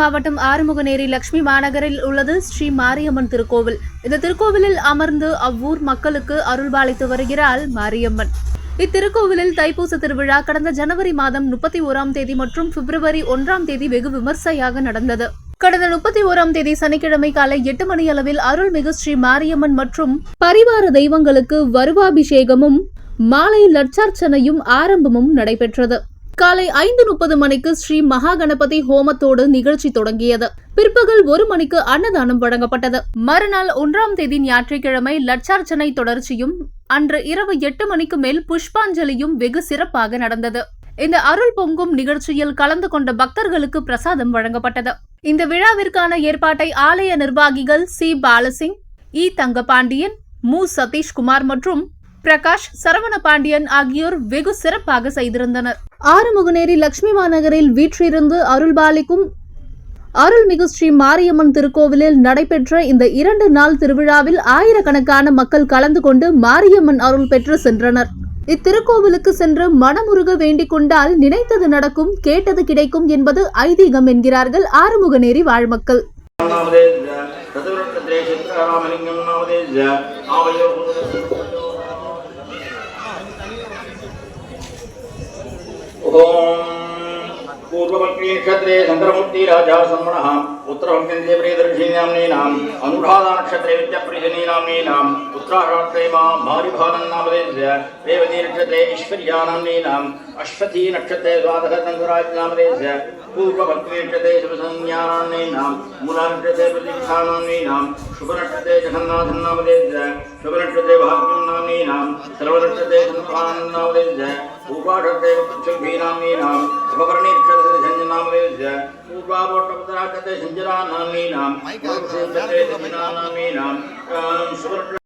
மாவட்டம் ஆறுமுகநேரி லட்சுமி மாநகரில் உள்ளது ஸ்ரீ மாரியம்மன் திருக்கோவில். இந்த திருக்கோவிலில் அமர்ந்து அவ்வூர் மக்களுக்கு அருள்பாலித்து வருகிறாள் மாரியம்மன். இத்திருக்கோவிலில் தைப்பூச திருவிழா கடந்த ஜனவரி மாதம் 31ஆம் தேதி மற்றும் பிப்ரவரி 1ஆம் தேதி வெகு விமர்சையாக நடந்தது. கடந்த 31ஆம் தேதி சனிக்கிழமை காலை 8 மணி அளவில் அருள்மிகு ஸ்ரீ மாரியம்மன் மற்றும் பரிவார தெய்வங்களுக்கு வருவாபிஷேகமும் மாலை லட்சார்ச்சனையும் ஆரம்பமும் நடைபெற்றது. காலை 5:30 மணிக்கு ஸ்ரீ மகா கணபதி ஹோமத்தோடு நிகழ்ச்சி தொடங்கியது. பிற்பகல் 1 மணிக்கு அன்னதானம் வழங்கப்பட்டது. மறுநாள் 1ஆம் தேதி ஞாயிற்றுக்கிழமை லட்சார்ச்சனை தொடர்ச்சியும் அன்று இரவு 8 மணிக்கு மேல் புஷ்பாஞ்சலியும் வெகு சிறப்பாக நடந்தது. இந்த அருள் பொங்கும் நிகழ்ச்சியில் கலந்து கொண்ட பக்தர்களுக்கு பிரசாதம் வழங்கப்பட்டது. இந்த விழாவிற்கான ஏற்பாட்டை ஆலய நிர்வாகிகள் சி பாலசிங், இ தங்கபாண்டியன், மு சதீஷ்குமார் மற்றும் பிரகாஷ் சரவண பாண்டியன் ஆகியோர் வெகு சிறப்பாக செய்திருந்தனர். ஆறுமுகநேரி லட்சுமி மாநகரில் வீற்றிருந்து அருள்பாலிக்கும் அருள்மிகு ஸ்ரீ மாரியம்மன் திருக்கோவிலில் நடைபெற்ற இந்த 2 நாள் திருவிழாவில் ஆயிரக்கணக்கான மக்கள் கலந்து கொண்டு மாரியம்மன் அருள் பெற்று சென்றனர். இத்திருக்கோவிலுக்கு சென்று மனமுருக வேண்டிக் கொண்டால் நினைத்தது நடக்கும், கேட்டது கிடைக்கும் என்பது ஐதீகம் என்கிறார்கள் ஆறுமுகநேரி வாழ்மக்கள். पूर्वपत्नी नक्षत्रे शंकरमूर्ति राजा सम्मणः उत्तरपत्नी प्रियदर्शिन्याम्नीनाम् अनुराधा नक्षत्रे विद्याप्रियजनीनाम्नीनाम् उत्तराषाढे भारिभानन् नामधेयस्य रेवती नक्षत्रे ऐश्वर्यानाम्नीनाम् अश्वती नक्षत्रे द्वादशतन्वराज नामधेयस्य पूर्वपत्नी नक्षत्रे शुभसंज्ञानाम्नीनाम् मूला नक्षत्रे प्रतिष्ठानाम्नीनाम् शुभनक्षत्रे जगन्नाथन् नामधेयस्य शुभनक्षत्रे भाग्यं नाम्नीनाम् सर्वनक्षत्रे सन्तानं नामधेयस्य उपाषत्रे पृथ्वीनाम्नीनाम् शुभवर्णी नक्षत्रे संजनामधेयस्य पूर्वापोट्टपत्राक्षत्रे संजनानाम्नीनाम् पूर्वसेक्षत्रे संजनानाम्नीनाम् शुभनक्षत्रे